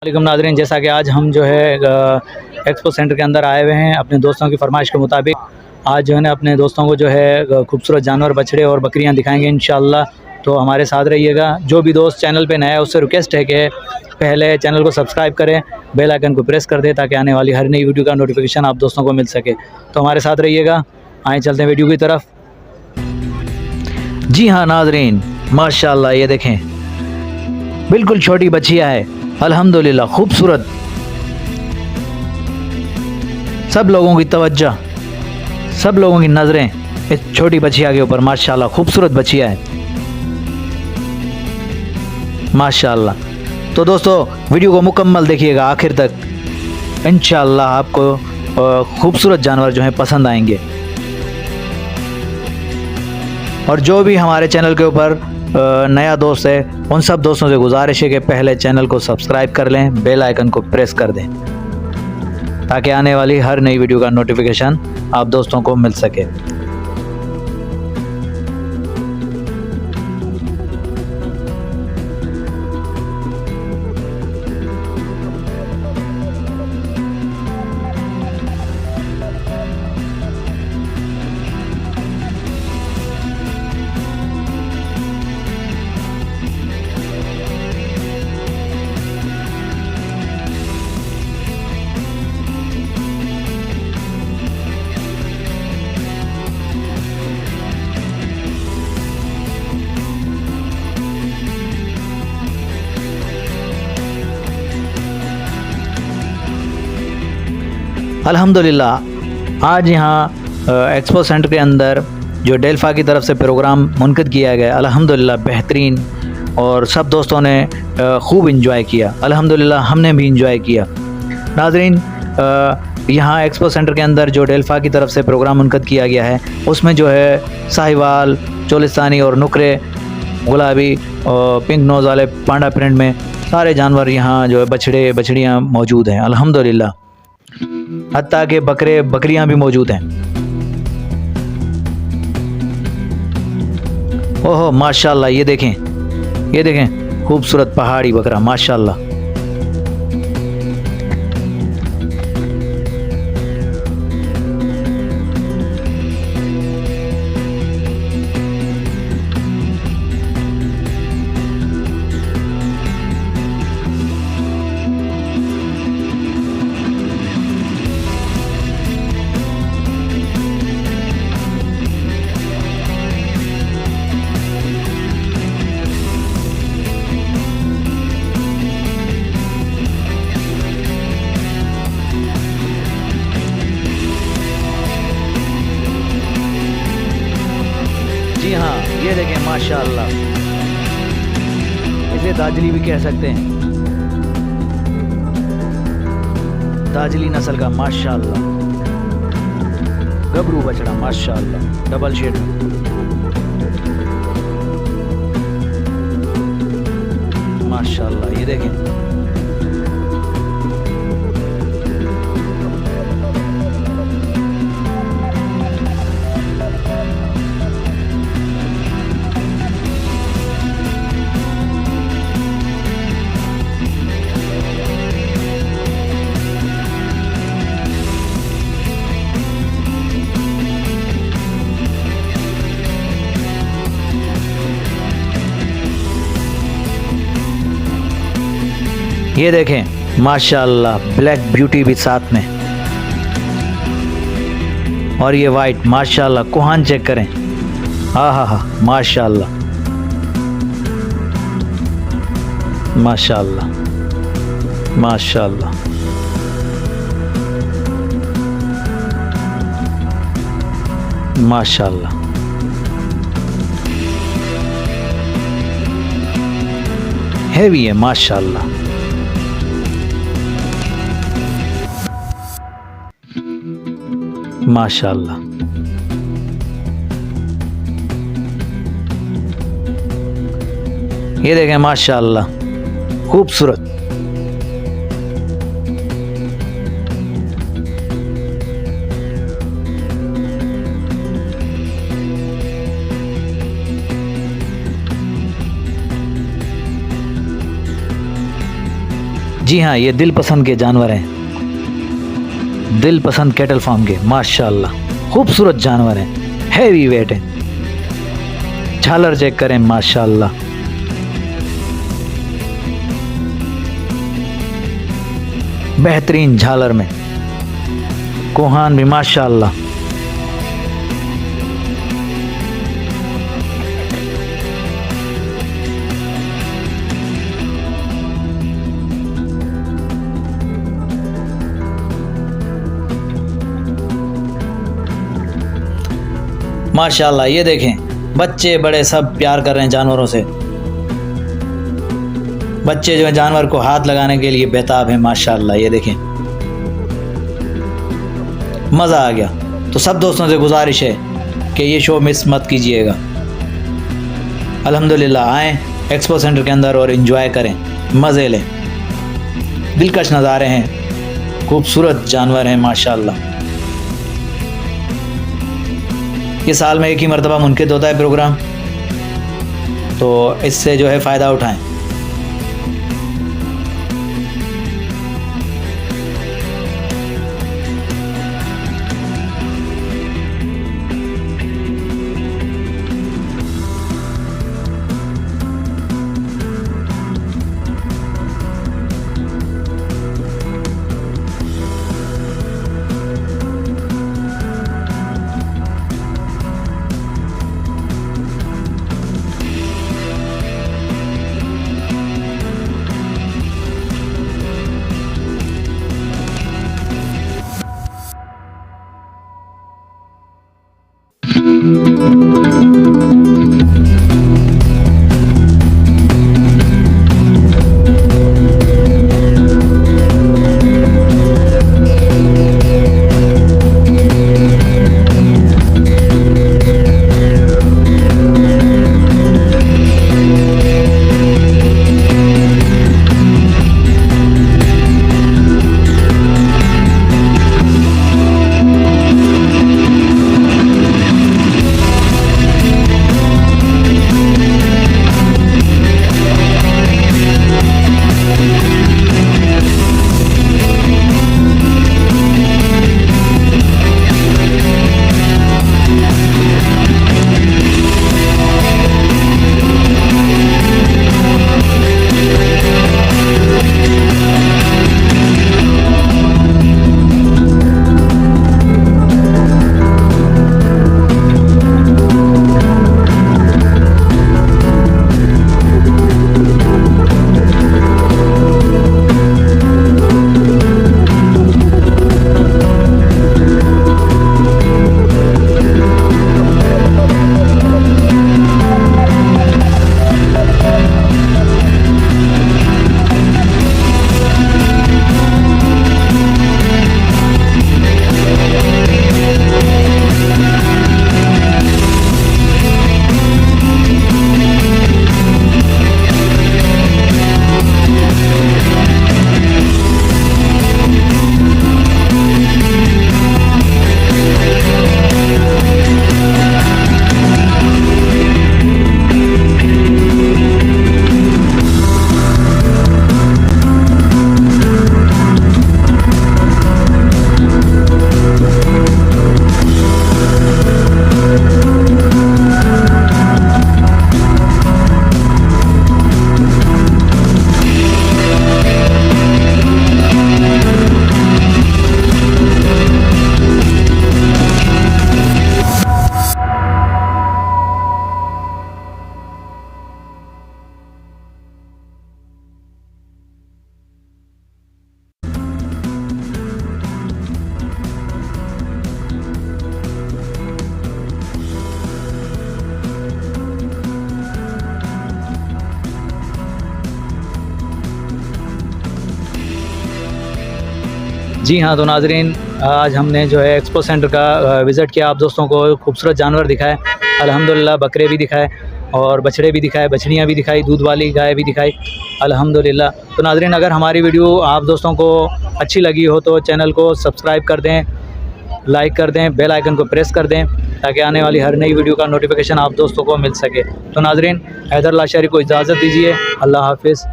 वालेकुम नाज़रीन, जैसा कि आज हम जो है एक्सपो सेंटर के अंदर आए हुए हैं अपने दोस्तों की फरमाइश के मुताबिक। आज जो है ना अपने दोस्तों को जो है खूबसूरत जानवर, बछड़े और बकरियां दिखाएंगे इंशाल्लाह। तो हमारे साथ रहिएगा। जो भी दोस्त चैनल पे नया है उससे रिक्वेस्ट है कि पहले चैनल को सब्सक्राइब करें, बेल आइकन को प्रेस कर दें ताकि आने वाली हर नई वीडियो का नोटिफिकेशन आप दोस्तों को मिल सके। तो हमारे साथ रहिएगा। आए चलते हैं वीडियो की तरफ। जी हाँ नाज़रीन, माशाल्लाह ये देखें, बिल्कुल छोटी बच्चियाँ है, अल्हम्दुलिल्लाह खूबसूरत। सब लोगों की तवज्जो, सब लोगों की नज़रें इस छोटी बच्चिया के ऊपर। माशाल्लाह खूबसूरत बच्चिया है, माशाल्लाह। तो दोस्तों वीडियो को मुकम्मल देखिएगा आखिर तक, इंशाल्लाह आपको खूबसूरत जानवर जो हैं पसंद आएंगे। और जो भी हमारे चैनल के ऊपर नया दोस्त है उन सब दोस्तों से गुजारिश है कि पहले चैनल को सब्सक्राइब कर लें, बेल आइकन को प्रेस कर दें ताकि आने वाली हर नई वीडियो का नोटिफिकेशन आप दोस्तों को मिल सके। अल्हम्दुलिल्लाह आज यहाँ एक्सपो सेंटर के अंदर जो डेल्फा की तरफ से प्रोग्राम मुनक़िद किया गया, अल्हम्दुलिल्लाह बेहतरीन, और सब दोस्तों ने खूब इंजॉय किया। अल्हम्दुलिल्लाह हमने भी इंजॉय किया। नाज़रीन, यहाँ एक्सपो सेंटर के अंदर जो डेल्फा की तरफ से प्रोग्राम मुनक़िद किया गया है उसमें जो है साहिवाल, चोलिस्तानी और नुकरे, गुलाबी और पिंक नोज़ वाले पांडा प्रिंट में सारे जानवर यहाँ जो है बछड़े बछड़ियाँ मौजूद हैं अल्हम्दुलिल्लाह। हत्ता के बकरे बकरियां भी मौजूद हैं। ओहो माशाल्लाह, ये देखें खूबसूरत पहाड़ी बकरा, माशाल्लाह। जी हाँ, ये देखें माशाल्लाह, इसे दाजली भी कह सकते हैं, दाजली नस्ल का माशाल्लाह गबरू बछड़ा, माशाल्लाह डबल शेड में। माशाल्लाह ये देखें, ये देखें माशाल्लाह ब्लैक ब्यूटी भी साथ में, और ये वाइट माशाल्लाह। कुहान चेक करें, हाँ हाँ हाँ माशाल्लाह माशाल्लाह माशाल्लाह। माशाल्लाह हैवी है, माशाल्लाह। माशाल्लाह ये देखें माशाल्लाह खूबसूरत। जी हाँ, ये दिल पसंद के जानवर हैं, दिल पसंद कैटल फार्म के। माशाल्लाह खूबसूरत जानवर हैं, हैवी वेट हैं। झालर चेक करें, माशाल्लाह। बेहतरीन झालर में कोहान भी माशाल्लाह। माशाल्लाह ये देखें, बच्चे बड़े सब प्यार कर रहे हैं जानवरों से। बच्चे जो है जानवर को हाथ लगाने के लिए बेताब हैं। माशाल्लाह ये देखें, मज़ा आ गया। तो सब दोस्तों से गुजारिश है कि ये शो मिस मत कीजिएगा। अल्हम्दुलिल्लाह आएँ एक्सपो सेंटर के अंदर और एंजॉय करें, मज़े लें। दिलकश नज़ारे हैं, खूबसूरत जानवर हैं माशाल्लाह। ये साल में एक ही मरतबा मुनक़िद होता है प्रोग्राम, तो इससे जो है फ़ायदा उठाएं। जी हाँ, तो नाजरीन आज हमने जो है एक्सपो सेंटर का विज़िट किया। आप दोस्तों को खूबसूरत जानवर दिखाए, अल्हम्दुलिल्लाह बकरे भी दिखाए और बछड़े भी दिखाए, बछड़ियाँ भी दिखाई, दूध वाली गाय भी दिखाई अल्हम्दुलिल्लाह। तो नाजरीन अगर हमारी वीडियो आप दोस्तों को अच्छी लगी हो तो चैनल को सब्सक्राइब कर दें, लाइक कर दें, बेल आइकन को प्रेस कर दें ताकि आने वाली हर नई वीडियो का नोटिफिकेशन आप दोस्तों को मिल सके। तो नाजरीन हैदर लाशारी को इजाज़त दीजिए। अल्लाह हाफिज़।